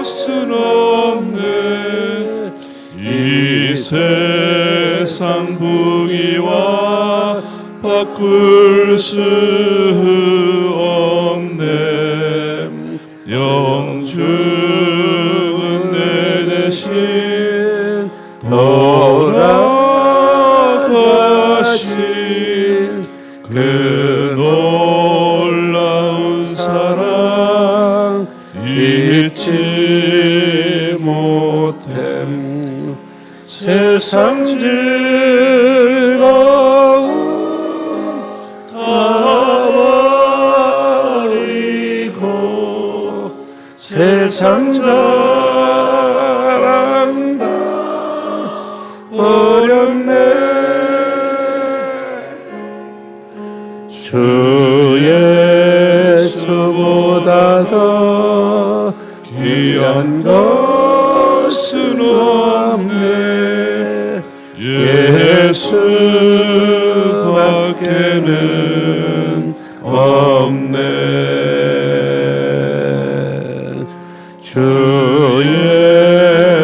것은 없네. 이 세상 부귀와 바꿀 수 없네. 영주는 내 대신 돌아가신 그 놀라운 사랑 잊지 못해. 세상 즐거움 다 버리고 세상 자랑 다 버렸네. 주 예수보다 더 귀한 것은 없네. 예수밖에는 없네. 주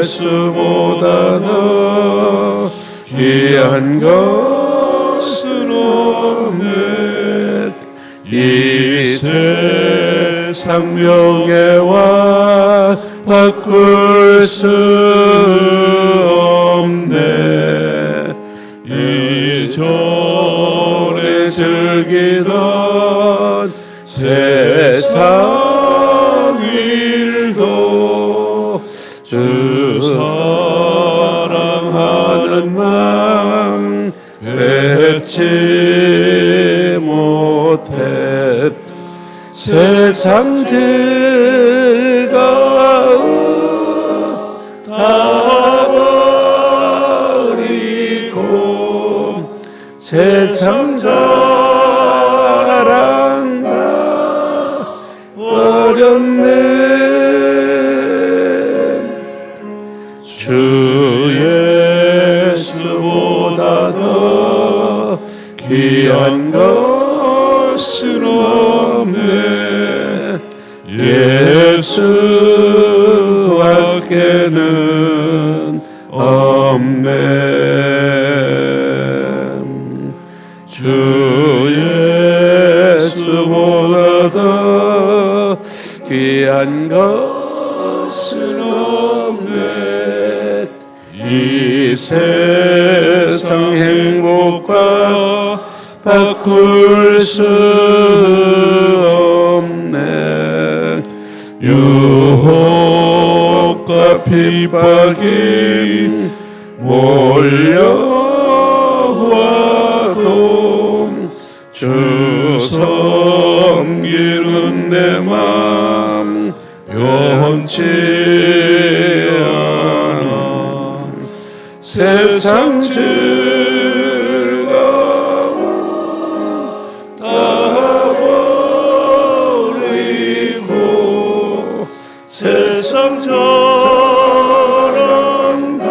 예수보다 더 귀한 것은 없네. 이 세상 명예와 바꿀 수 없네. 이전에 즐기던 세상 일도 주 사랑하는 마음 잊지 못해. 세상 즐거움 다 버리고 세상 자랑 다 버렸네. 주 예수보다 더 귀한 것은 없네. 예수밖에는 없네. 주 예수보다 더 귀한 것은 없네. 이 세상 행복과 바꿀 수 없네. 유혹과 핍박이 몰려와도 주 섬기는 내 맘 변치 않아. 세상 즐거움 다 버리고 세상 자랑 다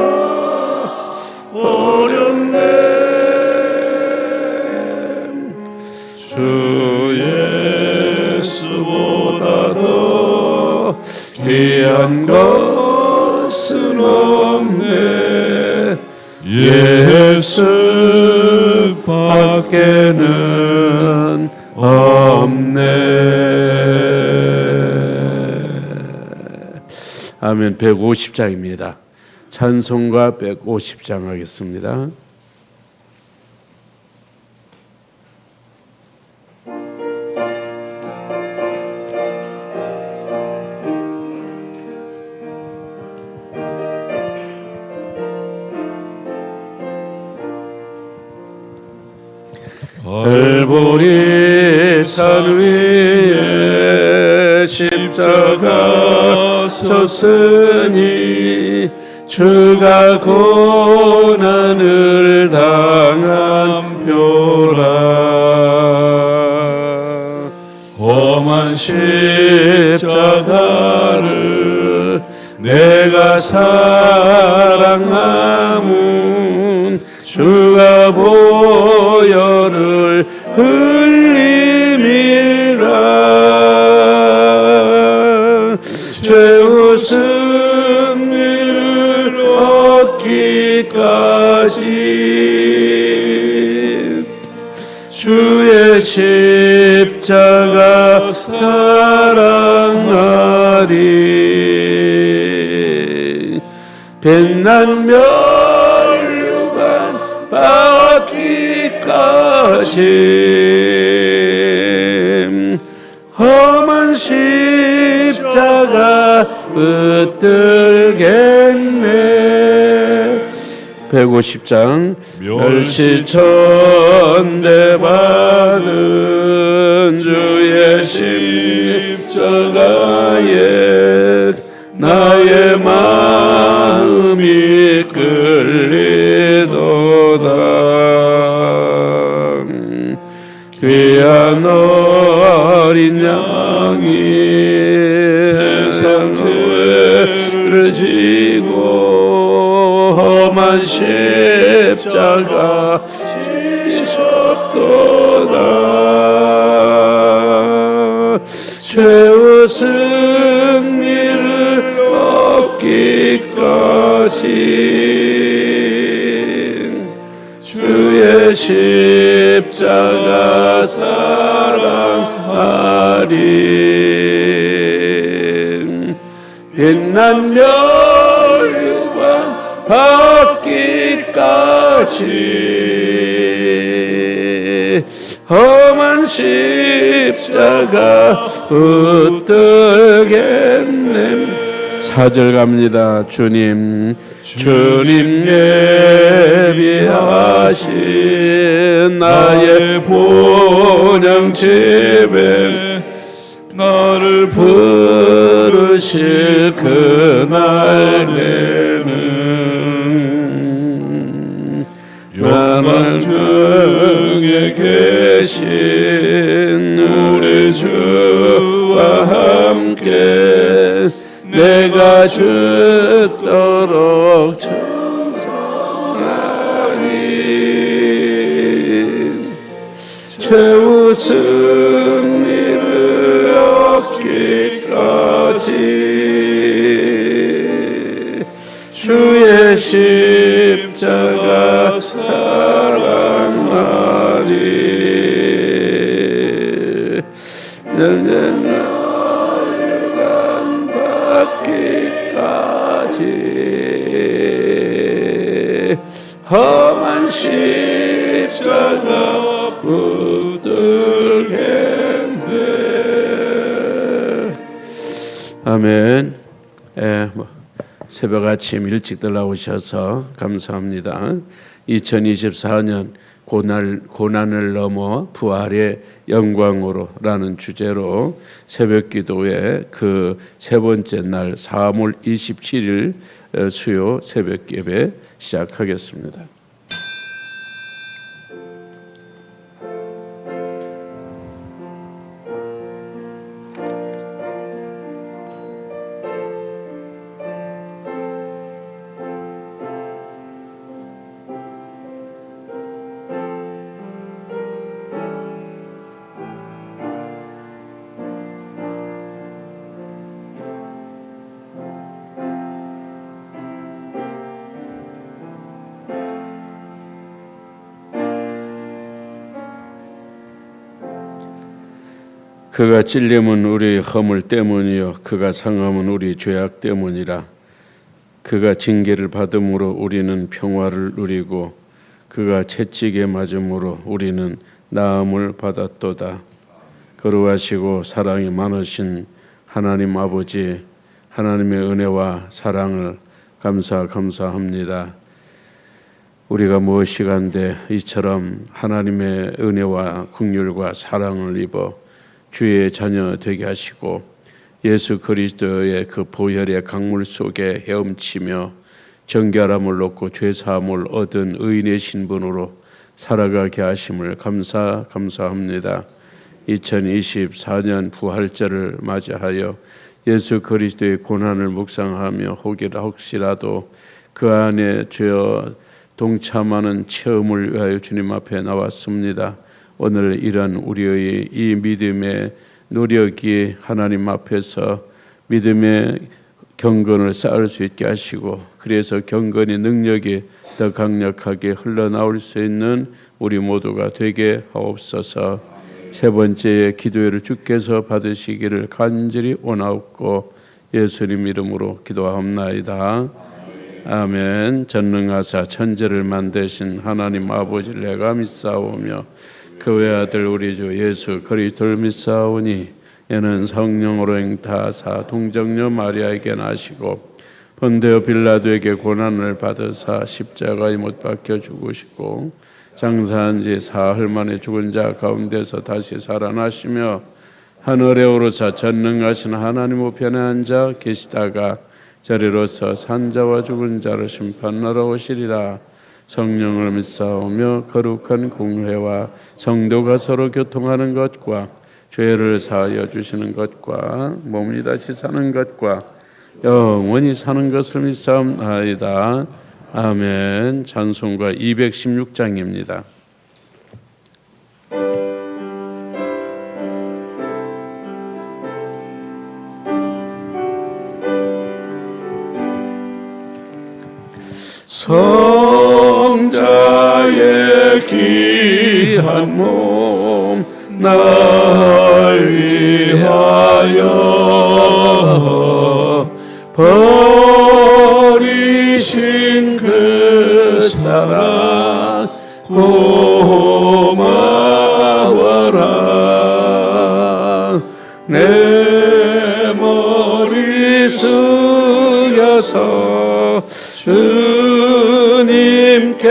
버렸네. 주 예수보다 더 귀한 것은 없네. 예수밖에는 없네. 아멘. 150장입니다. 찬송가 150장 하겠습니다. 갈보리 산 위에 십자가 섰으니 주가 고난을 당한 표라. 험한 십자가를 내가 사랑함은 주가 보혈을 흘림이라. 죄 웃음 십자가 사랑하리 빛난 멸류관 받기까지 험한 십자가 붙들겠네. 150장 멸시천대 받은 주의 십자가에 나의 마음이 끌리도다. 귀한 어린 양이 세상 죄를 지고 험한 십자가 지셨도다. 최후 승리를 얻기까지 주의 십자가 사랑하리 빛난 멸류관 받기까지 험한 십자가 붙들겠네. 4절 갑니다. 주님 예비하신 나의 본향집에 나를 부르실 그날에는 만왕 중에 계신 우리 주와 함께 내가 죽도록 충성하리. 최후 승리를 얻기까지 주의 십자가 사랑하리. 멸류관 받기까지 험한 십자가 붙들겠네. 아멘. 새벽 아침 일찍들 나오셔서 감사합니다. 2024년 고난을 넘어 부활의 영광으로라는 주제로 새벽기도의 그 세 번째 날 4월 27일 수요 새벽 예배 시작하겠습니다. 그가 찔림은 우리 허물 때문이요 그가 상함은 우리 죄악 때문이라. 그가 징계를 받음으로 우리는 평화를 누리고 그가 채찍에 맞음으로 우리는 나음을 받았도다. 거룩하시고 사랑이 많으신 하나님 아버지, 하나님의 은혜와 사랑을 감사합니다. 우리가 무엇이간데 이처럼 하나님의 은혜와 긍휼과 사랑을 입어 주의 자녀 되게 하시고 예수 그리스도의 그 보혈의 강물 속에 헤엄치며 정결함을 얻고 죄사함을 얻은 의인의 신분으로 살아가게 하심을 감사합니다. 2024년 부활절을 맞이하여 예수 그리스도의 고난을 묵상하며 혹시라도 그 안에 주여 동참하는 체험을 위하여 주님 앞에 나왔습니다. 오늘 이런 우리의 이 믿음의 노력이 하나님 앞에서 믿음의 경건을 쌓을 수 있게 하시고 그래서 경건의 능력이 더 강력하게 흘러나올 수 있는 우리 모두가 되게 하옵소서. 세 번째의 기도회를 주께서 받으시기를 간절히 원하옵고 예수님 이름으로 기도하옵나이다. 아멘. 전능하사 천지를 만드신 하나님 아버지를 내가 믿사오며 그 외아들 우리 주 예수 그리스도를 믿사오니 이는 성령으로 잉타하사 동정녀 마리아에게 나시고 본데오 빌라도에게 고난을 받으사 십자가에 못 박혀 죽으시고 장사한 지 사흘 만에 죽은 자 가운데서 다시 살아나시며 하늘에 오르사 전능하신 하나님 우편에 앉아 계시다가 저리로서 산자와 죽은 자를 심판하러 오시리라. 성령을 믿사오며 거룩한 공회와 성도가 서로 교통하는 것과 죄를 사하여 주시는 것과 몸이 다시 사는 것과 영원히 사는 것을 믿사옵나이다. 아멘. 찬송가 216장입니다. 성자의 귀한 몸 날 위하여 버리신 그 사랑 고마워라. 내 머리 숙여서 주님께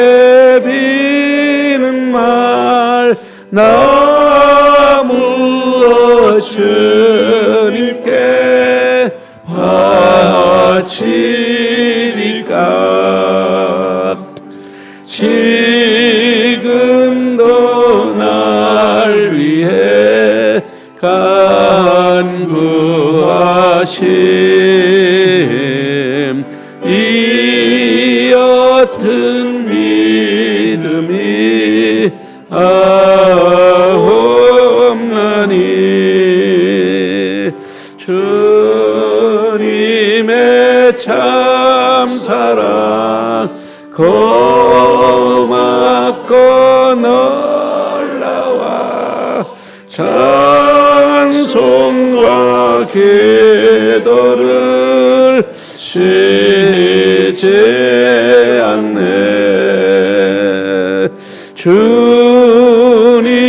비는 말 나무어 주님께 바치리까. 지금도 날 위해 간구하심 이 옅은 믿음이 없나니 주님의 참사랑 고맙고 놀라와 찬송과 기도를 쉬지 않네. 주님의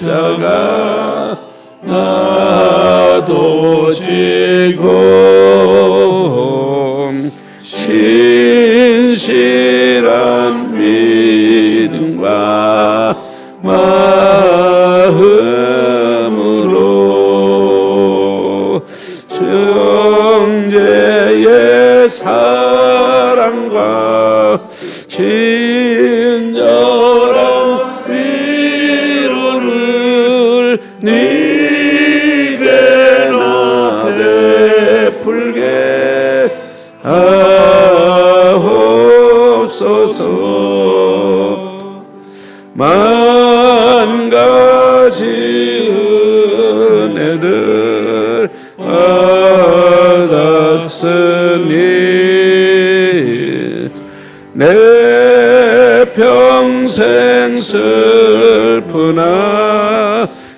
십자가 나도 지고 신실한 믿음과 마음으로 형제의 사랑과 친절한 위로를 네게 나 베풀게 하옵소서. 만 가지 은혜를 받았으니 내 평생 슬프나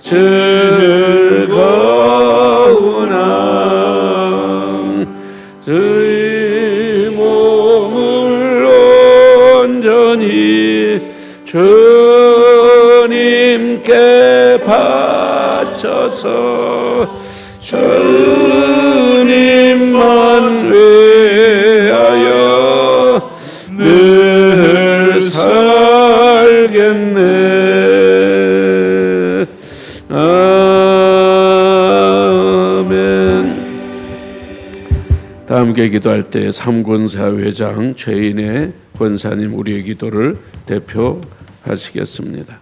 즐거우나 주의 몸을 온전히 주님께 바쳐서 주님만 위하여 늘 살겠네. 아멘. 다 함께 기도할 때 삼권사회장 최인혜 권사님 우리의 기도를 대표하시겠습니다.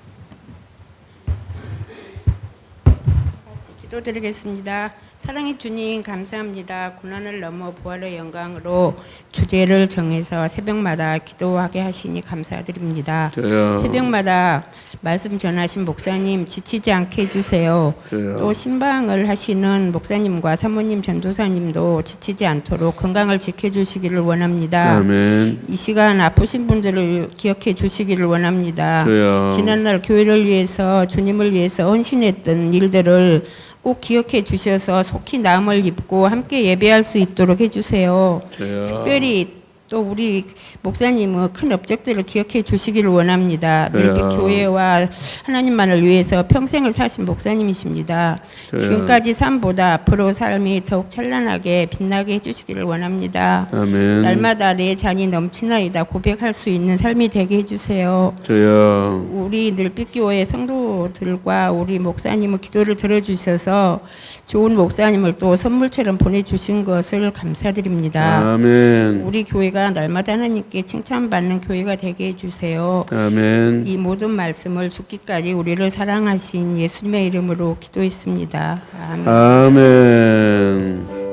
기도드리겠습니다. 사랑의 주님 감사합니다. 고난을 넘어 부활의 영광으로 주제를 정해서 새벽마다 기도하게 하시니 감사드립니다. 저요. 새벽마다 말씀 전하신 목사님 지치지 않게 해주세요. 저요. 또 신방을 하시는 목사님과 사모님 전도사님도 지치지 않도록 건강을 지켜주시기를 원합니다. 아멘. 이 시간 아프신 분들을 기억해 주시기를 원합니다. 저요. 지난날 교회를 위해서 주님을 위해서 헌신했던 일들을 꼭 기억해 주셔서 속히 나음을 입고 함께 예배할 수 있도록 해주세요. 저요. 특별히 또 우리 목사님은 큰 업적들을 기억해 주시기를 원합니다. 늘 저요. 교회와 하나님만을 위해서 평생을 사신 목사님이십니다. 저요. 지금까지 삶보다 앞으로 삶이 더욱 찬란하게 빛나게 해주시기를 원합니다. 아멘. 날마다 내 잔이 넘치나이다 고백할 수 있는 삶이 되게 해주세요. 저요. 우리 늘빛교회 성도들과 우리 목사님의 기도를 들어주셔서 좋은 목사님을 또 선물처럼 보내주신 것을 감사드립니다. 아멘. 우리 교회가 날마다 하나님께 칭찬받는 교회가 되게 해주세요. 아멘. 이 모든 말씀을 죽기까지 우리를 사랑하신 예수님의 이름으로 기도했습니다. 아멘. 아멘.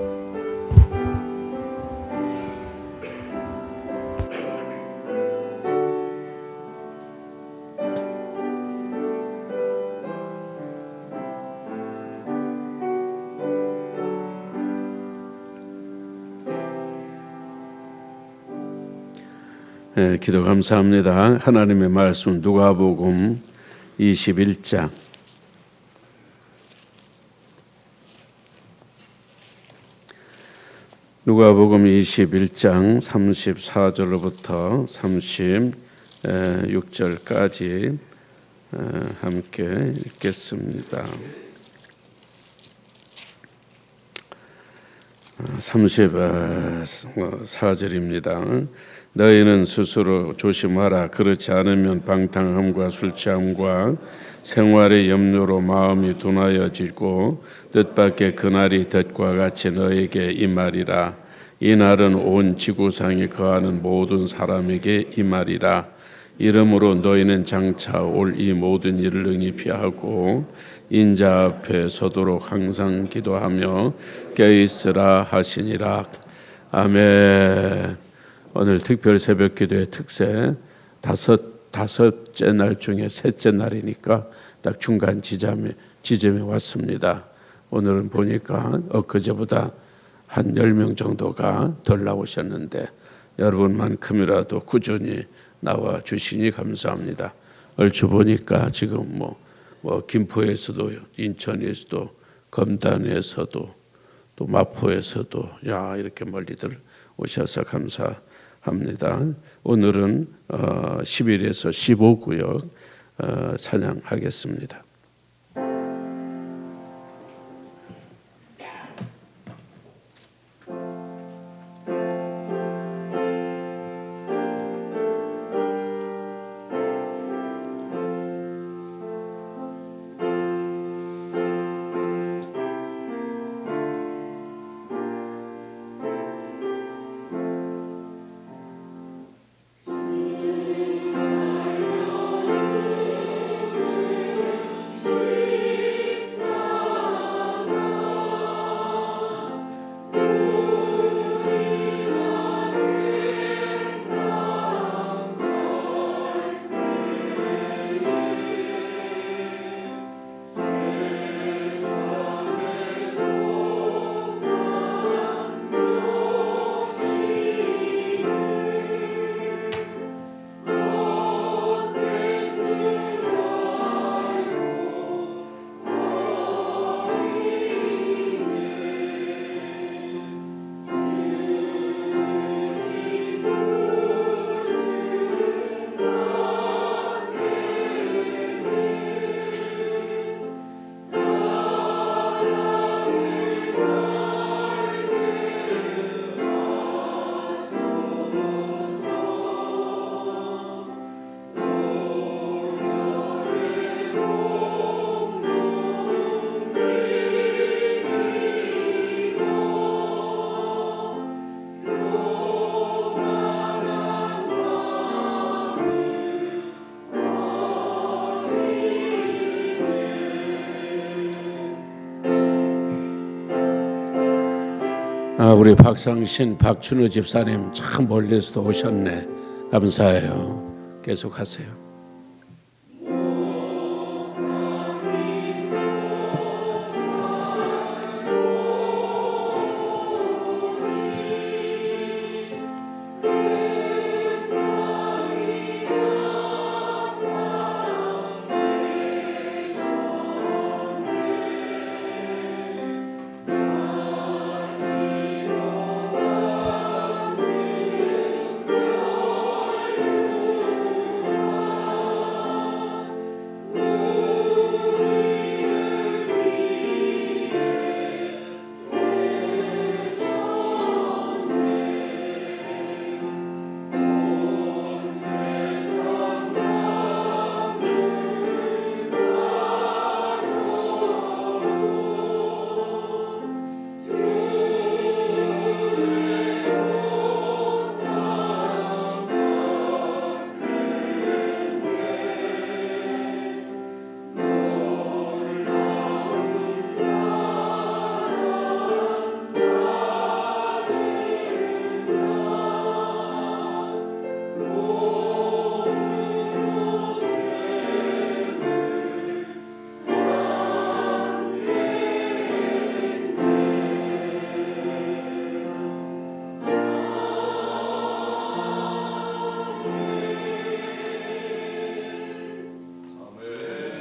네, 기도 감사합니다. 하나님의 말씀 누가복음 21장 누가복음 21장 34절로부터 36절까지 함께 읽겠습니다. 34절입니다. 너희는 스스로 조심하라. 그렇지 않으면 방탕함과 술 취함과 생활의 염려로 마음이 둔하여지고 뜻밖의 그날이 덫과 같이 너에게 임하리라. 이 날은 온 지구상에 거하는 모든 사람에게 임하리라. 이러므로 너희는 장차 올 이 모든 일을 능히 피하고 인자 앞에 서도록 항상 기도하며 깨어있으라 하시니라. 아멘. 오늘 특별 새벽 기도의 특세 다섯째 날 중에 셋째 날이니까 딱 중간 지점에 왔습니다. 오늘은 보니까 엊그제보다 한 10명 정도가 덜 나오셨는데 여러분만큼이라도 꾸준히 나와 주시니 감사합니다. 얼추 보니까 지금 뭐 김포에서도 인천에서도 검단에서도 또 마포에서도 이렇게 멀리들 오셔서 감사합니다. 오늘은 11에서 15구역 찬양하겠습니다. 우리 박상신, 박춘우 집사님 참 멀리서도 오셨네. 감사해요. 계속하세요.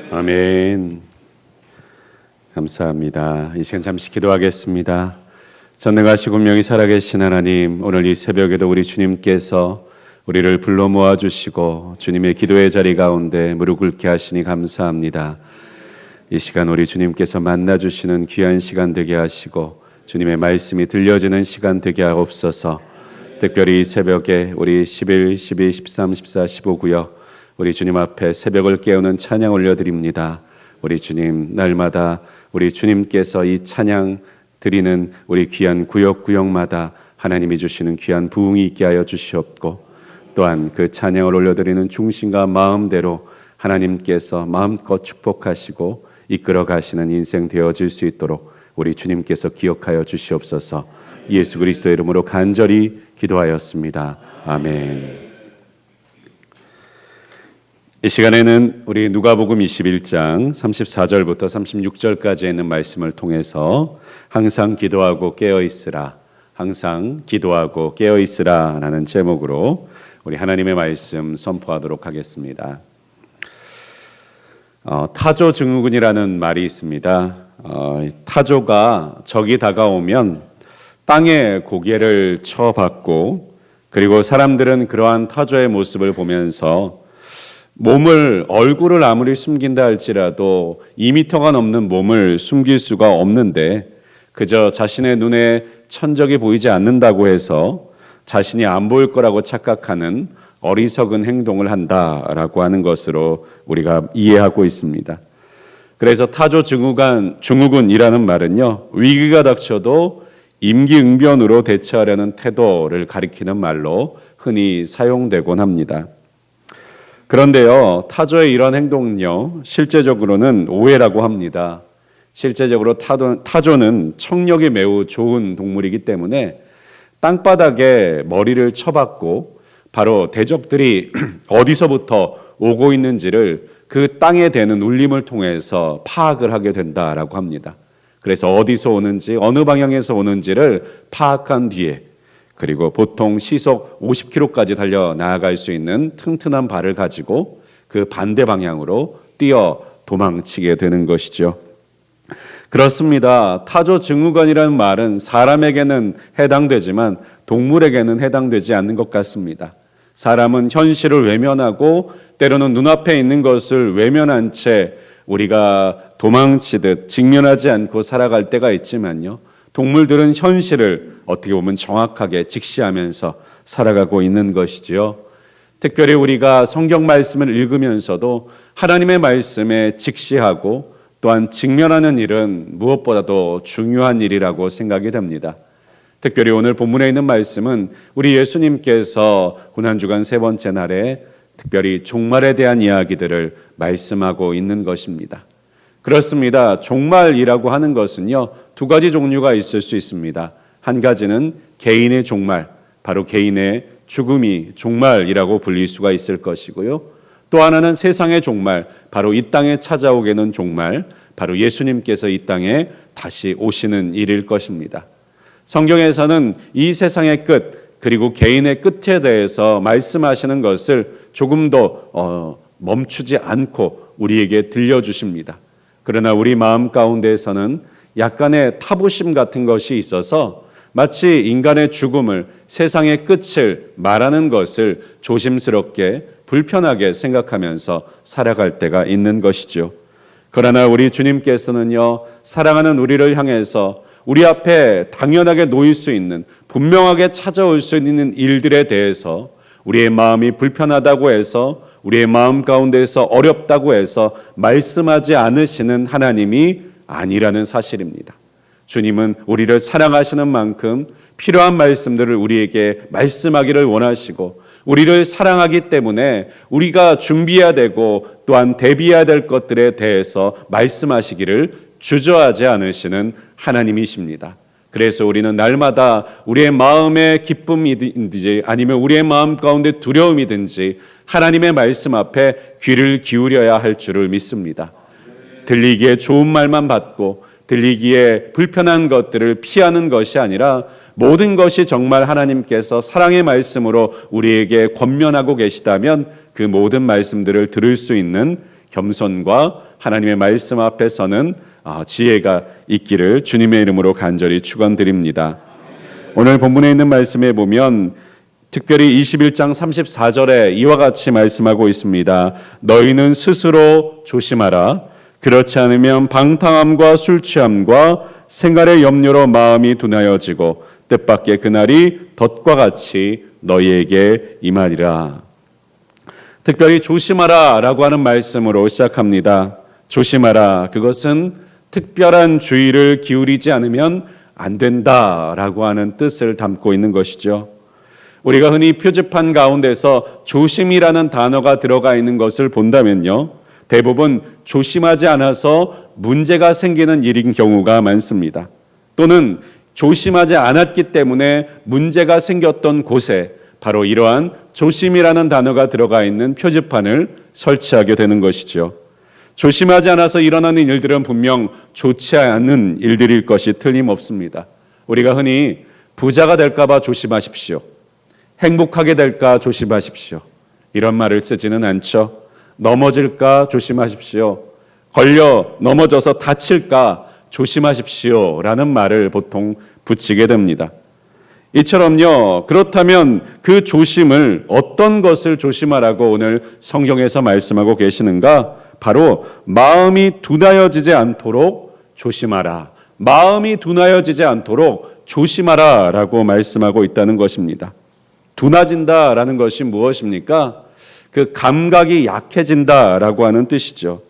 아멘. 감사합니다. 이 시간 잠시 기도하겠습니다. 전능하시고 분명히 살아계신 하나님, 오늘 이 새벽에도 우리 주님께서 우리를 불러 모아주시고 주님의 기도의 자리 가운데 무릎 꿇게 하시니 감사합니다. 이 시간 우리 주님께서 만나주시는 귀한 시간 되게 하시고 주님의 말씀이 들려지는 시간 되게 하옵소서. 특별히 이 새벽에 우리 11, 12, 13, 14, 15구역 우리 주님 앞에 새벽을 깨우는 찬양 올려드립니다. 우리 주님, 날마다 우리 주님께서 이 찬양 드리는 우리 귀한 구역구역마다 하나님이 주시는 귀한 부흥이 있게 하여 주시옵고, 또한 그 찬양을 올려드리는 중심과 마음대로 하나님께서 마음껏 축복하시고 이끌어 가시는 인생 되어질 수 있도록 우리 주님께서 기억하여 주시옵소서. 예수 그리스도의 이름으로 간절히 기도하였습니다. 아멘. 이 시간에는 우리 누가복음 21장 34절부터 36절까지 있는 말씀을 통해서 항상 기도하고 깨어 있으라, 항상 기도하고 깨어 있으라 라는 제목으로 우리 하나님의 말씀 선포하도록 하겠습니다. 타조 증후군이라는 말이 있습니다. 타조가 적이 다가오면 땅에 고개를 쳐박고, 그리고 사람들은 그러한 타조의 모습을 보면서 얼굴을 아무리 숨긴다 할지라도 2미터가 넘는 몸을 숨길 수가 없는데, 그저 자신의 눈에 천적이 보이지 않는다고 해서 자신이 안 보일 거라고 착각하는 어리석은 행동을 한다라고 하는 것으로 우리가 이해하고 있습니다. 그래서 타조 증후군이라는 말은요, 위기가 닥쳐도 임기응변으로 대처하려는 태도를 가리키는 말로 흔히 사용되곤 합니다. 그런데요, 타조의 이런 행동은요, 실제적으로는 오해라고 합니다. 실제적으로 타조는 청력이 매우 좋은 동물이기 때문에 땅바닥에 머리를 쳐박고 바로 대적들이 어디서부터 오고 있는지를 그 땅에 대는 울림을 통해서 파악을 하게 된다라고 합니다. 그래서 어디서 오는지, 어느 방향에서 오는지를 파악한 뒤에, 그리고 보통 시속 50km까지 달려 나아갈 수 있는 튼튼한 발을 가지고 그 반대 방향으로 뛰어 도망치게 되는 것이죠. 그렇습니다. 타조 증후군이라는 말은 사람에게는 해당되지만 동물에게는 해당되지 않는 것 같습니다. 사람은 현실을 외면하고 때로는 눈앞에 있는 것을 외면한 채 우리가 도망치듯 직면하지 않고 살아갈 때가 있지만요, 동물들은 현실을 어떻게 보면 정확하게 직시하면서 살아가고 있는 것이지요. 특별히 우리가 성경 말씀을 읽으면서도 하나님의 말씀에 직시하고 또한 직면하는 일은 무엇보다도 중요한 일이라고 생각이 됩니다. 특별히 오늘 본문에 있는 말씀은 우리 예수님께서 고난주간 세 번째 날에 특별히 종말에 대한 이야기들을 말씀하고 있는 것입니다. 그렇습니다. 종말이라고 하는 것은요, 두 가지 종류가 있을 수 있습니다. 한 가지는 개인의 종말, 바로 개인의 죽음이 종말이라고 불릴 수가 있을 것이고요. 또 하나는 세상의 종말, 바로 이 땅에 찾아오게는 종말, 바로 예수님께서 이 땅에 다시 오시는 일일 것입니다. 성경에서는 이 세상의 끝, 그리고 개인의 끝에 대해서 말씀하시는 것을 조금 더 멈추지 않고 우리에게 들려주십니다. 그러나 우리 마음 가운데에서는 약간의 타부심 같은 것이 있어서 마치 인간의 죽음을, 세상의 끝을 말하는 것을 조심스럽게 불편하게 생각하면서 살아갈 때가 있는 것이죠. 그러나 우리 주님께서는요, 사랑하는 우리를 향해서 우리 앞에 당연하게 놓일 수 있는, 분명하게 찾아올 수 있는 일들에 대해서 우리의 마음이 불편하다고 해서, 우리의 마음 가운데에서 어렵다고 해서 말씀하지 않으시는 하나님이 아니라는 사실입니다. 주님은 우리를 사랑하시는 만큼 필요한 말씀들을 우리에게 말씀하기를 원하시고, 우리를 사랑하기 때문에 우리가 준비해야 되고 또한 대비해야 될 것들에 대해서 말씀하시기를 주저하지 않으시는 하나님이십니다. 그래서 우리는 날마다 우리의 마음의 기쁨이든지 아니면 우리의 마음 가운데 두려움이든지 하나님의 말씀 앞에 귀를 기울여야 할 줄을 믿습니다. 들리기에 좋은 말만 받고 들리기에 불편한 것들을 피하는 것이 아니라 모든 것이 정말 하나님께서 사랑의 말씀으로 우리에게 권면하고 계시다면 그 모든 말씀들을 들을 수 있는 겸손과 하나님의 말씀 앞에서는 지혜가 있기를 주님의 이름으로 간절히 축원드립니다. 오늘 본문에 있는 말씀에 보면 특별히 21장 34절에 이와 같이 말씀하고 있습니다. 너희는 스스로 조심하라. 그렇지 않으면 방탕함과 술 취함과 생활의 염려로 마음이 둔하여지고 뜻밖의 그날이 덫과 같이 너희에게 임하리라. 특별히 조심하라 라고 하는 말씀으로 시작합니다. 조심하라, 그것은 특별한 주의를 기울이지 않으면 안 된다라고 하는 뜻을 담고 있는 것이죠. 우리가 흔히 표지판 가운데서 조심이라는 단어가 들어가 있는 것을 본다면요, 대부분 조심하지 않아서 문제가 생기는 일인 경우가 많습니다. 또는 조심하지 않았기 때문에 문제가 생겼던 곳에 바로 이러한 조심이라는 단어가 들어가 있는 표지판을 설치하게 되는 것이죠. 조심하지 않아서 일어나는 일들은 분명 좋지 않은 일들일 것이 틀림없습니다. 우리가 흔히 부자가 될까 봐 조심하십시오, 행복하게 될까 조심하십시오, 이런 말을 쓰지는 않죠. 넘어질까 조심하십시오, 걸려 넘어져서 다칠까 조심하십시오 라는 말을 보통 붙이게 됩니다. 이처럼요, 그렇다면 그 조심을, 어떤 것을 조심하라고 오늘 성경에서 말씀하고 계시는가? 바로 마음이 둔하여지지 않도록 조심하라, 마음이 둔하여지지 않도록 조심하라 라고 말씀하고 있다는 것입니다. 둔해진다라는 것이 무엇입니까? 그 감각이 약해진다라고 하는 뜻이죠.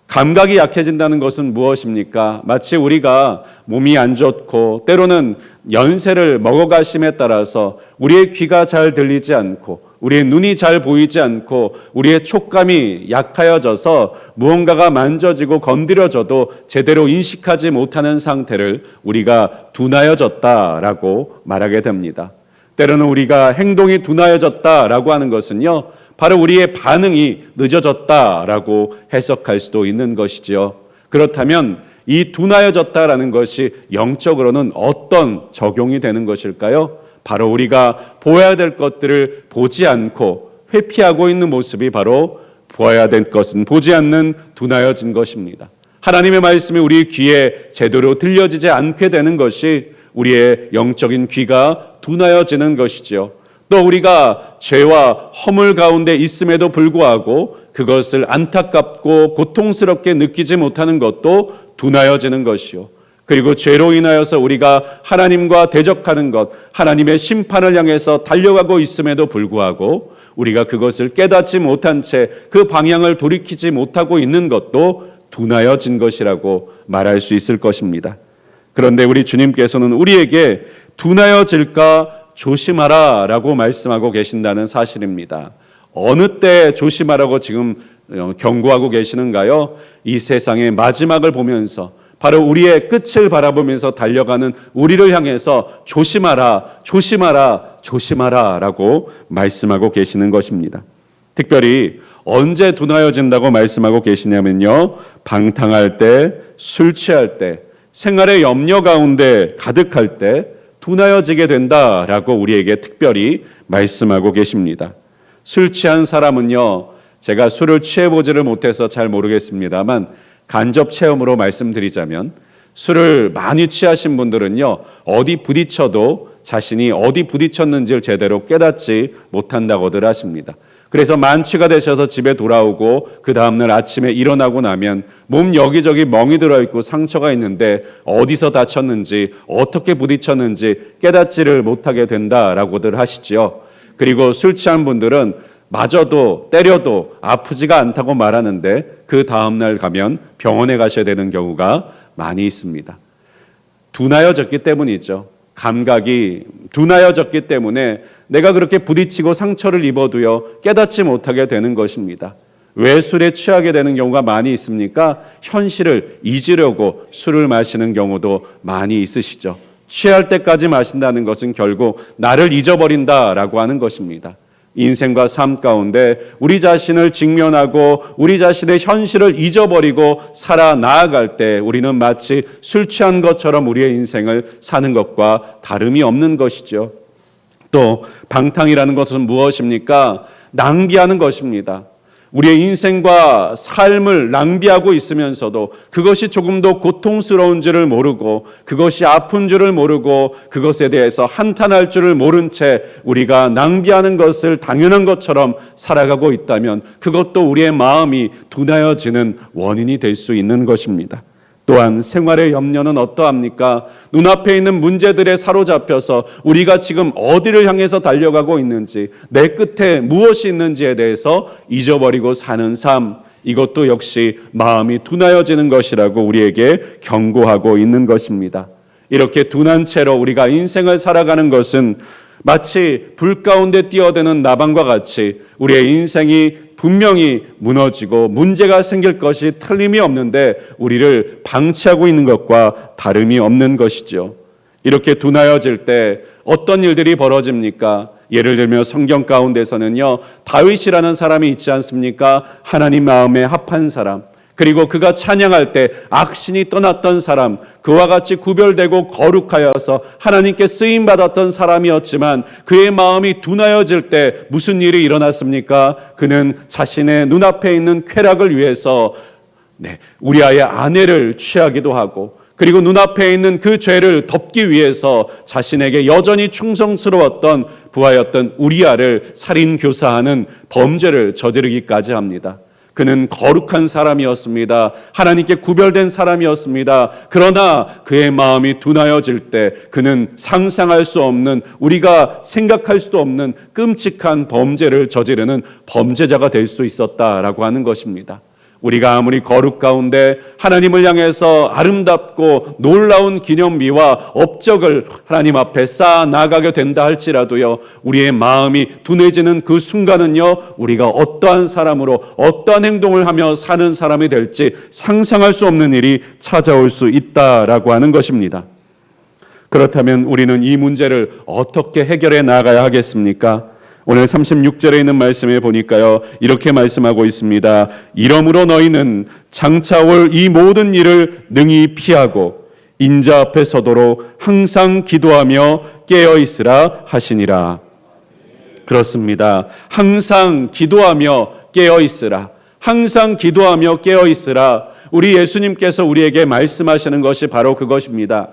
감각이 약해진다는 것은 무엇입니까? 마치 우리가 몸이 안 좋고 때로는 연세를 먹어가심에 따라서 우리의 귀가 잘 들리지 않고 우리의 눈이 잘 보이지 않고 우리의 촉감이 약하여져서 무언가가 만져지고 건드려져도 제대로 인식하지 못하는 상태를 우리가 둔하여졌다라고 말하게 됩니다. 때로는 우리가 행동이 둔하여졌다라고 하는 것은요, 바로 우리의 반응이 늦어졌다라고 해석할 수도 있는 것이지요. 그렇다면 이 둔하여졌다라는 것이 영적으로는 어떤 적용이 되는 것일까요? 바로 우리가 보아야 될 것들을 보지 않고 회피하고 있는 모습이 바로 보아야 될 것은 보지 않는 둔하여진 것입니다. 하나님의 말씀이 우리 귀에 제대로 들려지지 않게 되는 것이 우리의 영적인 귀가 둔하여지는 것이죠. 또 우리가 죄와 허물 가운데 있음에도 불구하고 그것을 안타깝고 고통스럽게 느끼지 못하는 것도 둔하여지는 것이요. 그리고 죄로 인하여서 우리가 하나님과 대적하는 것, 하나님의 심판을 향해서 달려가고 있음에도 불구하고 우리가 그것을 깨닫지 못한 채 그 방향을 돌이키지 못하고 있는 것도 둔하여진 것이라고 말할 수 있을 것입니다. 그런데 우리 주님께서는 우리에게 둔하여질까 조심하라 라고 말씀하고 계신다는 사실입니다. 어느 때 조심하라고 지금 경고하고 계시는가요? 이 세상의 마지막을 보면서 바로 우리의 끝을 바라보면서 달려가는 우리를 향해서 조심하라, 조심하라, 조심하라 라고 말씀하고 계시는 것입니다. 특별히 언제 둔하여진다고 말씀하고 계시냐면요, 방탕할 때, 술 취할 때, 생활의 염려 가운데 가득할 때 둔하여지게 된다라고 우리에게 특별히 말씀하고 계십니다. 술 취한 사람은요, 제가 술을 취해보지를 못해서 잘 모르겠습니다만 간접 체험으로 말씀드리자면, 술을 많이 취하신 분들은요, 어디 부딪혀도 자신이 어디 부딪혔는지를 제대로 깨닫지 못한다고들 하십니다. 그래서 만취가 되셔서 집에 돌아오고 그 다음날 아침에 일어나고 나면 몸 여기저기 멍이 들어있고 상처가 있는데 어디서 다쳤는지 어떻게 부딪혔는지 깨닫지를 못하게 된다라고들 하시죠. 그리고 술 취한 분들은 맞아도 때려도 아프지가 않다고 말하는데 그 다음날 가면 병원에 가셔야 되는 경우가 많이 있습니다. 둔하여졌기 때문이죠. 감각이 둔하여졌기 때문에 내가 그렇게 부딪히고 상처를 입어도요, 깨닫지 못하게 되는 것입니다. 왜 술에 취하게 되는 경우가 많이 있습니까? 현실을 잊으려고 술을 마시는 경우도 많이 있으시죠. 취할 때까지 마신다는 것은 결국 나를 잊어버린다라고 하는 것입니다. 인생과 삶 가운데 우리 자신을 직면하고 우리 자신의 현실을 잊어버리고 살아나아갈 때 우리는 마치 술 취한 것처럼 우리의 인생을 사는 것과 다름이 없는 것이죠. 또 방탕이라는 것은 무엇입니까? 낭비하는 것입니다. 우리의 인생과 삶을 낭비하고 있으면서도 그것이 조금 더 고통스러운 줄을 모르고 그것이 아픈 줄을 모르고 그것에 대해서 한탄할 줄을 모른 채 우리가 낭비하는 것을 당연한 것처럼 살아가고 있다면 그것도 우리의 마음이 둔하여지는 원인이 될 수 있는 것입니다. 또한 생활의 염려는 어떠합니까? 눈앞에 있는 문제들에 사로잡혀서 우리가 지금 어디를 향해서 달려가고 있는지, 내 끝에 무엇이 있는지에 대해서 잊어버리고 사는 삶, 이것도 역시 마음이 둔하여지는 것이라고 우리에게 경고하고 있는 것입니다. 이렇게 둔한 채로 우리가 인생을 살아가는 것은 마치 불 가운데 뛰어드는 나방과 같이 우리의 인생이 분명히 무너지고 문제가 생길 것이 틀림이 없는데 우리를 방치하고 있는 것과 다름이 없는 것이죠. 이렇게 둔하여질 때 어떤 일들이 벌어집니까? 예를 들면 성경 가운데서는요, 다윗이라는 사람이 있지 않습니까? 하나님 마음에 합한 사람, 그리고 그가 찬양할 때 악신이 떠났던 사람, 그와 같이 구별되고 거룩하여서 하나님께 쓰임받았던 사람이었지만 그의 마음이 둔하여질 때 무슨 일이 일어났습니까? 그는 자신의 눈앞에 있는 쾌락을 위해서 우리아의 아내를 취하기도 하고, 그리고 눈앞에 있는 그 죄를 덮기 위해서 자신에게 여전히 충성스러웠던 부하였던 우리아를 살인교사하는 범죄를 저지르기까지 합니다. 그는 거룩한 사람이었습니다. 하나님께 구별된 사람이었습니다. 그러나 그의 마음이 둔하여질 때 그는 상상할 수 없는, 우리가 생각할 수도 없는 끔찍한 범죄를 저지르는 범죄자가 될 수 있었다라고 하는 것입니다. 우리가 아무리 거룩 가운데 하나님을 향해서 아름답고 놀라운 기념비와 업적을 하나님 앞에 쌓아 나가게 된다 할지라도요, 우리의 마음이 둔해지는 그 순간은요, 우리가 어떠한 사람으로 어떠한 행동을 하며 사는 사람이 될지 상상할 수 없는 일이 찾아올 수 있다라고 하는 것입니다. 그렇다면 우리는 이 문제를 어떻게 해결해 나가야 하겠습니까? 오늘 36절에 있는 말씀에 보니까요, 이렇게 말씀하고 있습니다. 이러므로 너희는 장차 올 이 모든 일을 능히 피하고 인자 앞에 서도록 항상 기도하며 깨어 있으라 하시니라. 그렇습니다. 항상 기도하며 깨어 있으라. 항상 기도하며 깨어 있으라. 우리 예수님께서 우리에게 말씀하시는 것이 바로 그것입니다.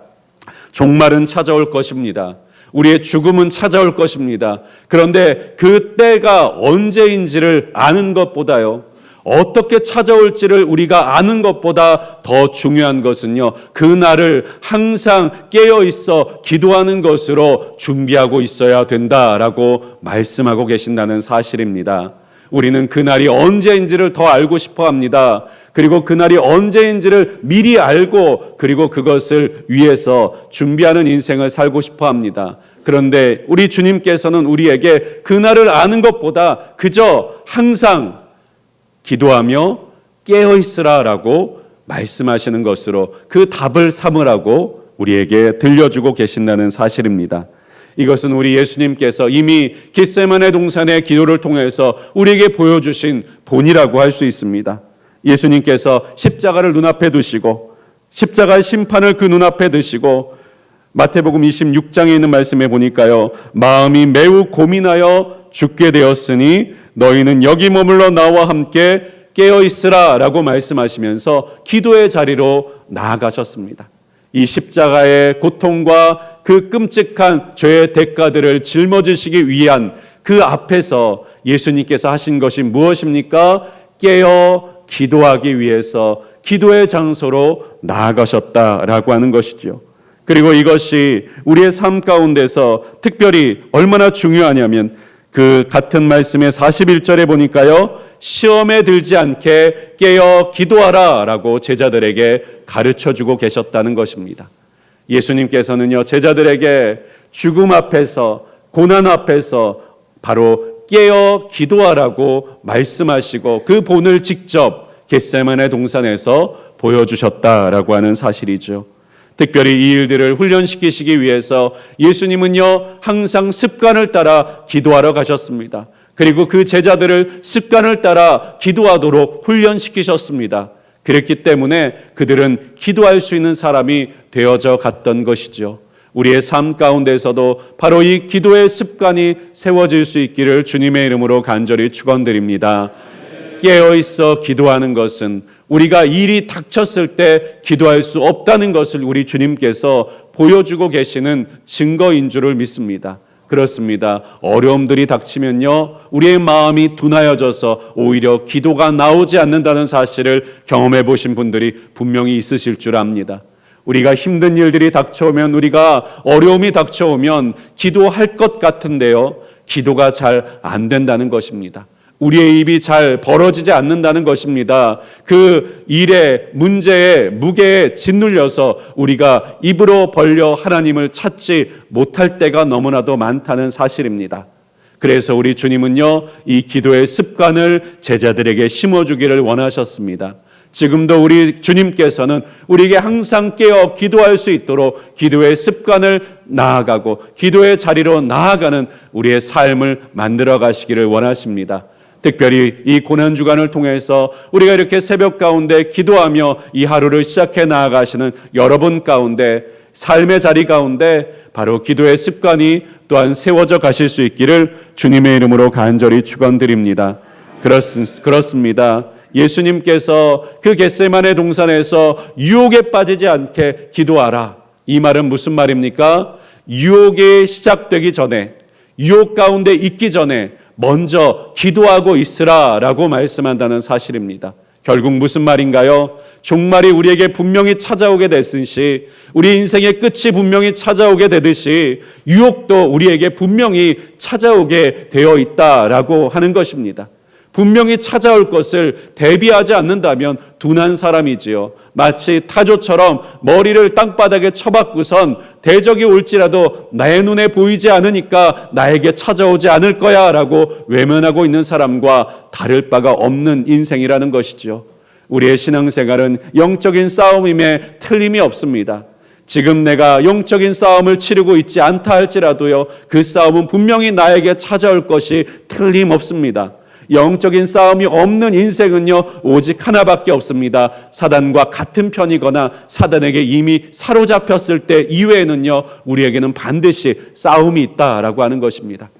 종말은 찾아올 것입니다. 우리의 죽음은 찾아올 것입니다. 그런데 그 때가 언제인지를 아는 것보다요, 어떻게 찾아올지를 우리가 아는 것보다 더 중요한 것은요, 그날을 항상 깨어 있어 기도하는 것으로 준비하고 있어야 된다라고 말씀하고 계신다는 사실입니다. 우리는 그날이 언제인지를 더 알고 싶어 합니다. 그리고 그날이 언제인지를 미리 알고 그리고 그것을 위해서 준비하는 인생을 살고 싶어 합니다. 그런데 우리 주님께서는 우리에게 그날을 아는 것보다 그저 항상 기도하며 깨어 있으라라고 말씀하시는 것으로 그 답을 삼으라고 우리에게 들려주고 계신다는 사실입니다. 이것은 우리 예수님께서 이미 겟세마네 동산의 기도를 통해서 우리에게 보여주신 본이라고 할 수 있습니다. 예수님께서 십자가를 눈앞에 두시고 십자가의 심판을 그 눈앞에 두시고 마태복음 26장에 있는 말씀에 보니까요, 마음이 매우 고민하여 죽게 되었으니 너희는 여기 머물러 나와 함께 깨어있으라 라고 말씀하시면서 기도의 자리로 나아가셨습니다. 이 십자가의 고통과 그 끔찍한 죄의 대가들을 짊어지시기 위한 그 앞에서 예수님께서 하신 것이 무엇입니까? 깨어 기도하기 위해서 기도의 장소로 나아가셨다라고 하는 것이죠. 그리고 이것이 우리의 삶 가운데서 특별히 얼마나 중요하냐면 그 같은 말씀의 41절에 보니까요, 시험에 들지 않게 깨어 기도하라 라고 제자들에게 가르쳐주고 계셨다는 것입니다. 예수님께서는요, 제자들에게 죽음 앞에서, 고난 앞에서 바로 깨어 기도하라고 말씀하시고 그 본을 직접 겟세마네 동산에서 보여주셨다라고 하는 사실이죠. 특별히 이 일들을 훈련시키시기 위해서 예수님은요, 항상 습관을 따라 기도하러 가셨습니다. 그리고 그 제자들을 습관을 따라 기도하도록 훈련시키셨습니다. 그랬기 때문에 그들은 기도할 수 있는 사람이 되어져 갔던 것이죠. 우리의 삶 가운데서도 바로 이 기도의 습관이 세워질 수 있기를 주님의 이름으로 간절히 축원드립니다. 깨어있어 기도하는 것은 우리가 일이 닥쳤을 때 기도할 수 없다는 것을 우리 주님께서 보여주고 계시는 증거인 줄을 믿습니다. 그렇습니다. 어려움들이 닥치면요, 우리의 마음이 둔하여져서 오히려 기도가 나오지 않는다는 사실을 경험해 보신 분들이 분명히 있으실 줄 압니다. 우리가 힘든 일들이 닥쳐오면, 우리가 어려움이 닥쳐오면 기도할 것 같은데요, 기도가 잘 안 된다는 것입니다. 우리의 입이 잘 벌어지지 않는다는 것입니다. 그 일의 문제에 무게에 짓눌려서 우리가 입으로 벌려 하나님을 찾지 못할 때가 너무나도 많다는 사실입니다. 그래서 우리 주님은요, 이 기도의 습관을 제자들에게 심어주기를 원하셨습니다. 지금도 우리 주님께서는 우리에게 항상 깨어 기도할 수 있도록 기도의 습관을 나아가고 기도의 자리로 나아가는 우리의 삶을 만들어 가시기를 원하십니다. 특별히 이 고난주간을 통해서 우리가 이렇게 새벽 가운데 기도하며 이 하루를 시작해 나아가시는 여러분 가운데, 삶의 자리 가운데 바로 기도의 습관이 또한 세워져 가실 수 있기를 주님의 이름으로 간절히 축원드립니다. 그렇습니다. 예수님께서 그 겟세마네 동산에서 유혹에 빠지지 않게 기도하라. 이 말은 무슨 말입니까? 유혹이 시작되기 전에, 유혹 가운데 있기 전에 먼저 기도하고 있으라 라고 말씀한다는 사실입니다. 결국 무슨 말인가요? 종말이 우리에게 분명히 찾아오게 됐듯이, 우리 인생의 끝이 분명히 찾아오게 되듯이 유혹도 우리에게 분명히 찾아오게 되어 있다라고 하는 것입니다. 분명히 찾아올 것을 대비하지 않는다면 둔한 사람이지요. 마치 타조처럼 머리를 땅바닥에 쳐박고선 대적이 올지라도 나의 눈에 보이지 않으니까 나에게 찾아오지 않을 거야 라고 외면하고 있는 사람과 다를 바가 없는 인생이라는 것이죠. 우리의 신앙생활은 영적인 싸움임에 틀림이 없습니다. 지금 내가 영적인 싸움을 치르고 있지 않다 할지라도요, 그 싸움은 분명히 나에게 찾아올 것이 틀림없습니다. 영적인 싸움이 없는 인생은요, 오직 하나밖에 없습니다. 사단과 같은 편이거나 사단에게 이미 사로잡혔을 때 이외에는요, 우리에게는 반드시 싸움이 있다라고 하는 것입니다.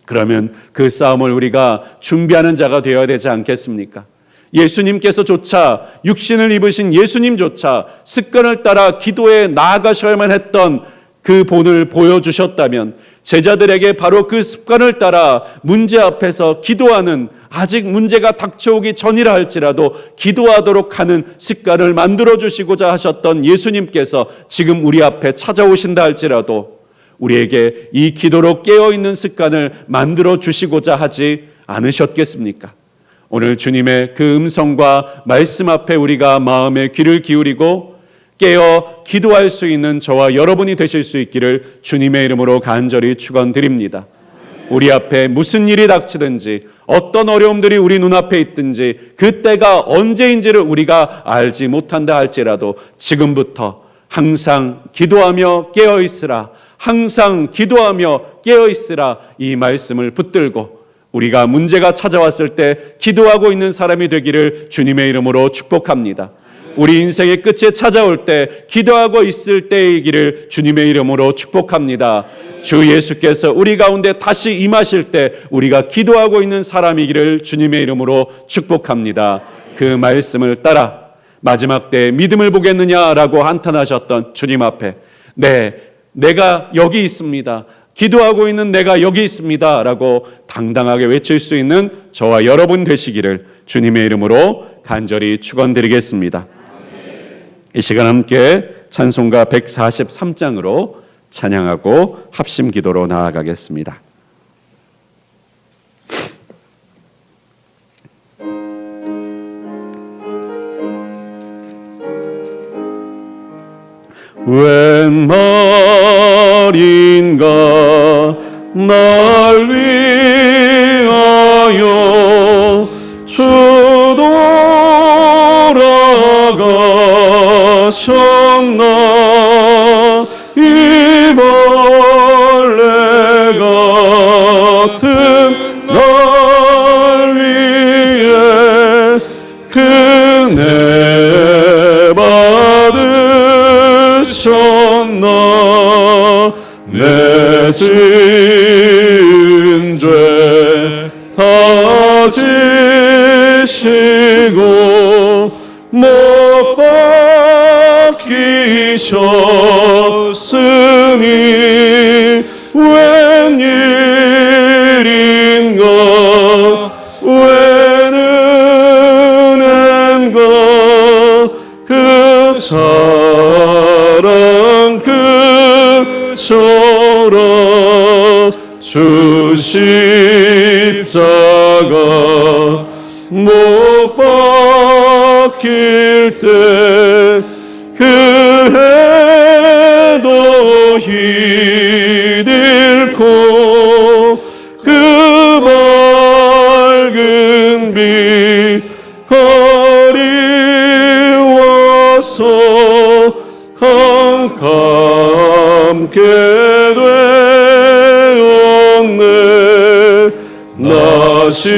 그러면 그 싸움을 우리가 준비하는 자가 되어야 되지 않겠습니까? 예수님께서조차, 육신을 입으신 예수님조차 습관을 따라 기도에 나아가셔야만 했던 그 본을 보여주셨다면, 제자들에게 바로 그 습관을 따라 문제 앞에서 기도하는, 아직 문제가 닥쳐오기 전이라 할지라도 기도하도록 하는 습관을 만들어주시고자 하셨던 예수님께서 지금 우리 앞에 찾아오신다 할지라도 우리에게 이 기도로 깨어있는 습관을 만들어주시고자 하지 않으셨겠습니까? 오늘 주님의 그 음성과 말씀 앞에 우리가 마음의 귀를 기울이고 깨어 기도할 수 있는 저와 여러분이 되실 수 있기를 주님의 이름으로 간절히 축원드립니다. 우리 앞에 무슨 일이 닥치든지 어떤 어려움들이 우리 눈앞에 있든지 그때가 언제인지를 우리가 알지 못한다 할지라도 지금부터 항상 기도하며 깨어있으라, 항상 기도하며 깨어있으라, 이 말씀을 붙들고 우리가 문제가 찾아왔을 때 기도하고 있는 사람이 되기를 주님의 이름으로 축복합니다. 우리 인생의 끝에 찾아올 때 기도하고 있을 때이기를 주님의 이름으로 축복합니다. 주 예수께서 우리 가운데 다시 임하실 때 우리가 기도하고 있는 사람이기를 주님의 이름으로 축복합니다. 그 말씀을 따라 마지막 때에 믿음을 보겠느냐라고 한탄하셨던 주님 앞에 내가 여기 있습니다, 기도하고 있는 내가 여기 있습니다 라고 당당하게 외칠 수 있는 저와 여러분 되시기를 주님의 이름으로 간절히 축원드리겠습니다. 이 시간 함께 찬송가 143장으로 찬양하고 합심 기도로 나아가겠습니다. 웬 말인가 날 위하여 주 돌아가셨나, 이 벌레 같은 날 위해 그네 받으셨나, 내 지은 죄 다 지시고 못 박히셨으니 웬일인가 웬 은혜인가 그 사랑 그 저라 주 십자가 못 박힐 때 그 해도 희들고 그 밝은 빛 가리워서 캄캄게 되었네. 나 십자가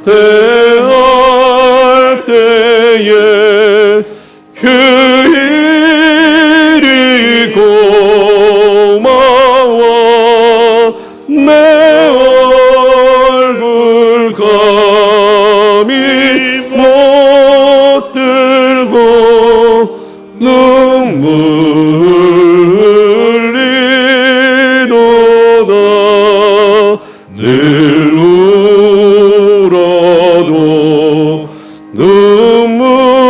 대할 때에 그 일이 고마워 내 얼굴 감히 못 들고 눈물 흘리도다. 늘 울어도 눈물로써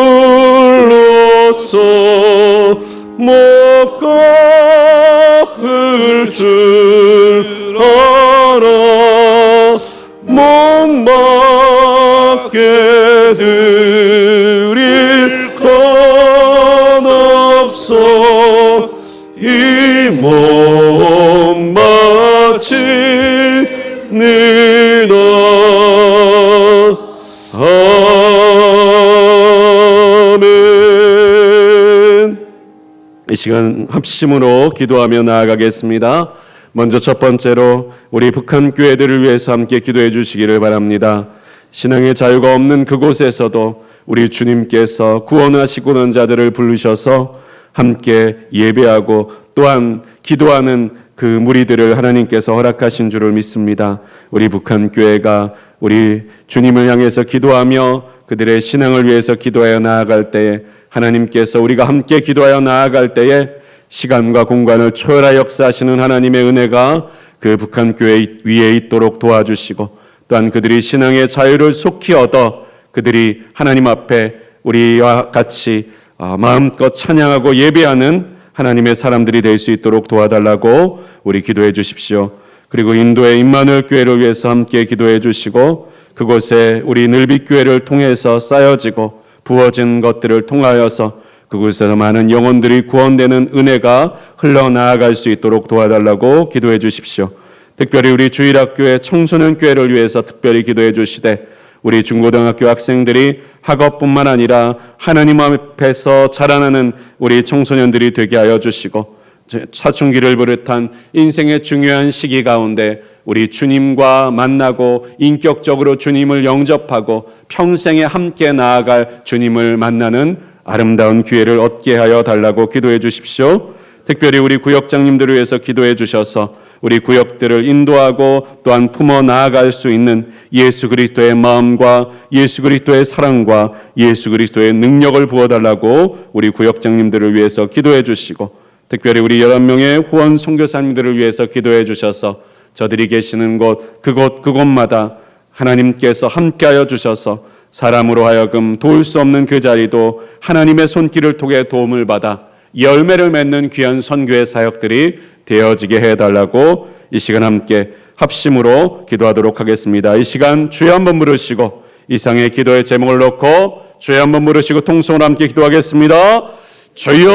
못 갚을 줄 알아. 못 맞게 드릴 것 없어 이 몸 바칩니다. 아멘. 이 시간 합심으로 기도하며 나아가겠습니다. 먼저 첫 번째로 우리 북한 교회들을 위해서 함께 기도해 주시기를 바랍니다. 신앙의 자유가 없는 그곳에서도 우리 주님께서 구원하시고는 자들을 부르셔서 함께 예배하고 또한 기도하는 그 무리들을 하나님께서 허락하신 줄을 믿습니다. 우리 북한 교회가 우리 주님을 향해서 기도하며 그들의 신앙을 위해서 기도하여 나아갈 때에 하나님께서 우리가 함께 기도하여 나아갈 때에 시간과 공간을 초월하여 역사하시는 하나님의 은혜가 그 북한 교회 위에 있도록 도와주시고 또한 그들이 신앙의 자유를 속히 얻어 그들이 하나님 앞에 우리와 같이 마음껏 찬양하고 예배하는 하나님의 사람들이 될 수 있도록 도와달라고 우리 기도해 주십시오. 그리고 인도의 임마누엘 교회를 위해서 함께 기도해 주시고 그곳에 우리 늘빛교회를 통해서 쌓여지고 부어진 것들을 통하여서 그곳에서 많은 영혼들이 구원되는 은혜가 흘러나아갈 수 있도록 도와달라고 기도해 주십시오. 특별히 우리 주일학교의 청소년 교회를 위해서 특별히 기도해 주시되 우리 중고등학교 학생들이 학업뿐만 아니라 하나님 앞에서 자라나는 우리 청소년들이 되게 하여 주시고 사춘기를 비롯한 인생의 중요한 시기 가운데 우리 주님과 만나고 인격적으로 주님을 영접하고 평생에 함께 나아갈 주님을 만나는 아름다운 기회를 얻게 하여 달라고 기도해 주십시오. 특별히 우리 구역장님들을 위해서 기도해 주셔서 우리 구역들을 인도하고 또한 품어 나아갈 수 있는 예수 그리스도의 마음과 예수 그리스도의 사랑과 예수 그리스도의 능력을 부어달라고 우리 구역장님들을 위해서 기도해 주시고 특별히 우리 11명의 후원 선교사님들을 위해서 기도해 주셔서 저들이 계시는 그곳마다 하나님께서 함께하여 주셔서 사람으로 하여금 도울 수 없는 그 자리도 하나님의 손길을 통해 도움을 받아 열매를 맺는 귀한 선교의 사역들이 되어지게 해달라고 이 시간 함께 합심으로 기도하도록 하겠습니다. 이 시간 주여 한번 부르시고 이상의 기도의 제목을 놓고 주여 한번 부르시고 통성으로 함께 기도하겠습니다. 주여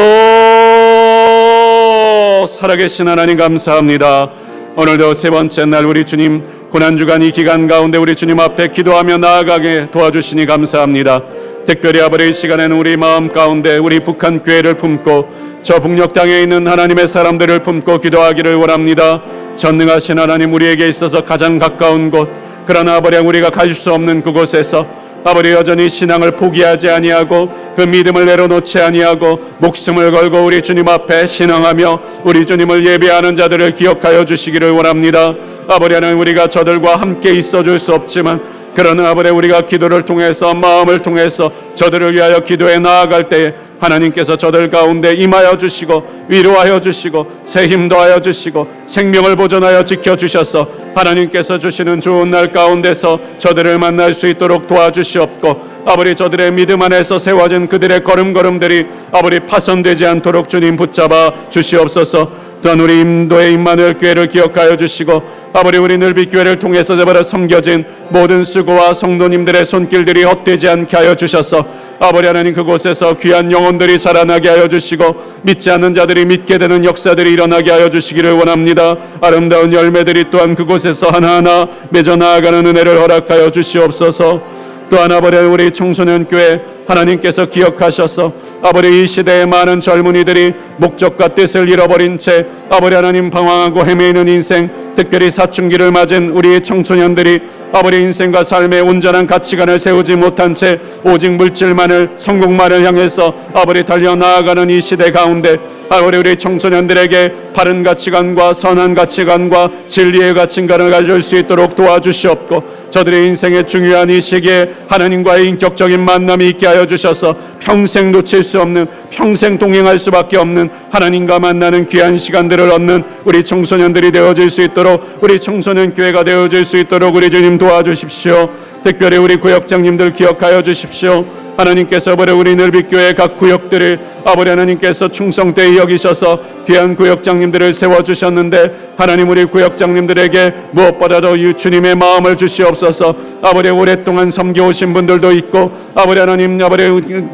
살아계신 하나님 감사합니다. 오늘도 세 번째 날 우리 주님 고난주간 이 기간 가운데 우리 주님 앞에 기도하며 나아가게 도와주시니 감사합니다. 특별히 아버지 이 시간에는 우리 마음 가운데 우리 북한 교회를 품고 저 북녘 땅에 있는 하나님의 사람들을 품고 기도하기를 원합니다. 전능하신 하나님 우리에게 있어서 가장 가까운 곳 그러나 아버지 우리가 갈 수 없는 그곳에서 아버지 여전히 신앙을 포기하지 아니하고 그 믿음을 내려놓지 아니하고 목숨을 걸고 우리 주님 앞에 신앙하며 우리 주님을 예배하는 자들을 기억하여 주시기를 원합니다. 아버지 하나님 우리가 저들과 함께 있어줄 수 없지만 그러나 아버지 우리가 기도를 통해서 마음을 통해서 저들을 위하여 기도해 나아갈 때에 하나님께서 저들 가운데 임하여 주시고 위로하여 주시고 새 힘 더하여 주시고 생명을 보존하여 지켜주셔서 하나님께서 주시는 좋은 날 가운데서 저들을 만날 수 있도록 도와주시옵고 아버지 저들의 믿음 안에서 세워진 그들의 걸음걸음들이 아버지 파손되지 않도록 주님 붙잡아 주시옵소서. 또한 우리 인도의 임마누엘 교회를 기억하여 주시고 아버지 우리 늘비교회를 통해서 저버려 섬겨진 모든 수고와 성도님들의 손길들이 헛되지 않게 하여 주셔서 아버지 하나님 그곳에서 귀한 영혼들이 자라나게 하여 주시고 믿지 않는 자들이 믿게 되는 역사들이 일어나게 하여 주시기를 원합니다. 아름다운 열매들이 또한 그곳에서 하나하나 맺어 나아가는 은혜를 허락하여 주시옵소서. 또한 아버지 우리 청소년 교회 하나님께서 기억하셔서 아버지 이 시대의 많은 젊은이들이 목적과 뜻을 잃어버린 채 아버지 하나님 방황하고 헤매이는 인생 특별히 사춘기를 맞은 우리 청소년들이 아버지 인생과 삶의 온전한 가치관을 세우지 못한 채 오직 물질만을 성공만을 향해서 아버지 달려 나아가는 이 시대 가운데 아버지 우리 청소년들에게 바른 가치관과 선한 가치관과 진리의 가치관을 가질 수 있도록 도와주시옵고 저들의 인생의 중요한 이 시기에 하나님과의 인격적인 만남이 있게 하여 주셔서 평생 놓칠 수 없는 평생 동행할 수밖에 없는 하나님과 만나는 귀한 시간들을 얻는 우리 청소년들이 되어질 수 있도록 우리 청소년 교회가 되어질 수 있도록 우리 주님 도와주십시오. 특별히 우리 구역장님들 기억하여 주십시오. 하나님께서 우리 늘비교회 각 구역들을 아버지 하나님께서 충성되이 여기셔서 귀한 구역장님들을 세워주셨는데 하나님 우리 구역장님들에게 무엇보다도 주님의 마음을 주시옵소서. 아버지 오랫동안 섬겨오신 분들도 있고 아버지 하나님 아버지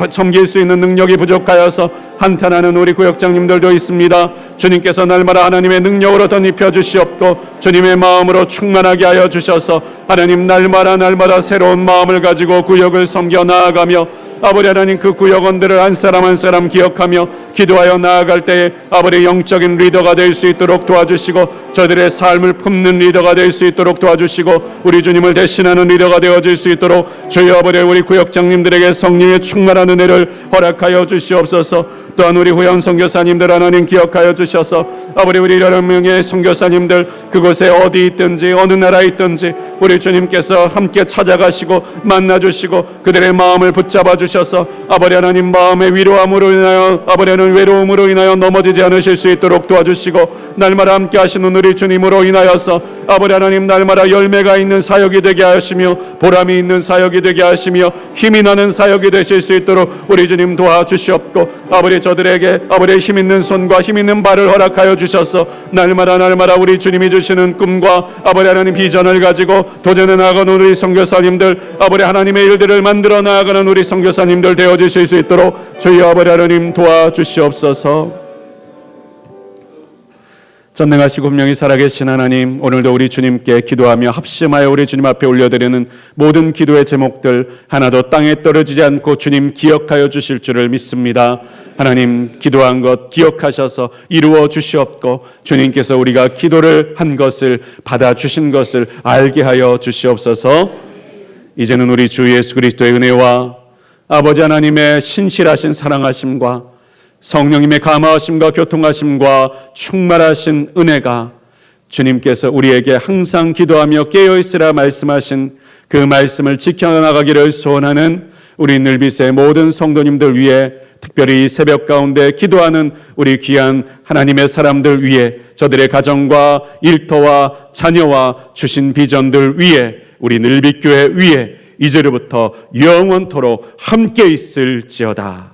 섬길 수 있는 능력이 부족하여서 한탄하는 우리 구역장님들도 있습니다. 주님께서 날마다 하나님의 능력으로 덧입혀 주시옵고 주님의 마음으로 충만하게 하여 주셔서 하나님 날마다 새로운 마음을 가지고 구역을 섬겨 나아가며 아버지 하나님 그 구역원들을 한 사람 한 사람 기억하며 기도하여 나아갈 때에 아버지 영적인 리더가 될 수 있도록 도와주시고 저들의 삶을 품는 리더가 될 수 있도록 도와주시고 우리 주님을 대신하는 리더가 되어질 수 있도록 주여 아버지 우리 구역장님들에게 성령의 충만한 은혜를 허락하여 주시옵소서. 또한 우리 후원 선교사님들 하나님 기억하여 주셔서 아버지 우리 여러 명의 선교사님들 그곳에 어디 있든지 어느 나라에 있든지 우리 주님께서 함께 찾아가시고 만나주시고 그들의 마음을 붙잡아 주셔서 아버지 하나님 마음의 위로함으로 인하여 아버지 하나님 외로움으로 인하여 넘어지지 않으실 수 있도록 도와주시고 날마다 함께 하시는 우리 주님으로 인하여서 아버지 하나님 날마다 열매가 있는 사역이 되게 하시며 보람이 있는 사역이 되게 하시며 힘이 나는 사역이 되실 수 있도록 우리 주님 도와주시옵고 아버지 저들에게 아버지의 힘 있는 손과 힘 있는 발을 허락하여 주셔서 날마다 우리 주님이 주시는 꿈과 아버지 하나님 비전을 가지고 도전해 나가는 우리 선교사님들 아버지 하나님의 일들을 만들어 나가는 우리 선교사님들 선교사님들 되어주실 수 있도록 주여 아버지 하나님 도와주시옵소서. 전능하시고 분명히 살아계신 하나님, 오늘도 우리 주님께 기도하며 합심하여 우리 주님 앞에 올려드리는 모든 기도의 제목들 하나도 땅에 떨어지지 않고 주님 기억하여 주실 줄을 믿습니다. 하나님, 기도한 것 기억하셔서 이루어 주시옵고 주님께서 우리가 기도를 한 것을 받아주신 것을 알게 하여 주시옵소서. 이제는 우리 주 예수 그리스도의 은혜와 아버지 하나님의 신실하신 사랑하심과 성령님의 감화하심과 교통하심과 충만하신 은혜가 주님께서 우리에게 항상 기도하며 깨어있으라 말씀하신 그 말씀을 지켜나가기를 소원하는 우리 늘빗의 모든 성도님들 위해, 특별히 새벽 가운데 기도하는 우리 귀한 하나님의 사람들 위해, 저들의 가정과 일터와 자녀와 주신 비전들 위해, 우리 늘빗교회 위해 이제로부터 영원토록 함께 있을지어다.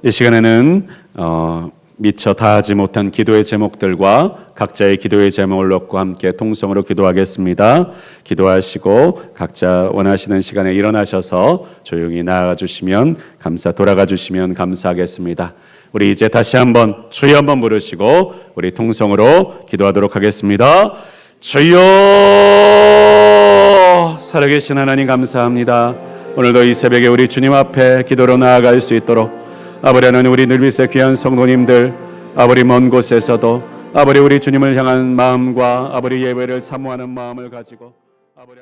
이 시간에는 미처 다하지 못한 기도의 제목들과 각자의 기도의 제목을 놓고 함께 통성으로 기도하겠습니다. 기도하시고 각자 원하시는 시간에 일어나셔서 조용히 나아가 주시면 돌아가 주시면 감사하겠습니다. 우리 이제 다시 한번 주여 한번 부르시고 우리 통성으로 기도하도록 하겠습니다. 주여, 살아계신 하나님 감사합니다. 오늘도 이 새벽에 우리 주님 앞에 기도로 나아갈 수 있도록 아버지 하나님, 우리 늘빗의 귀한 성도님들, 아버지 먼 곳에서도 아버지 우리 주님을 향한 마음과 아버지 예배를 사모하는 마음을 가지고 아버지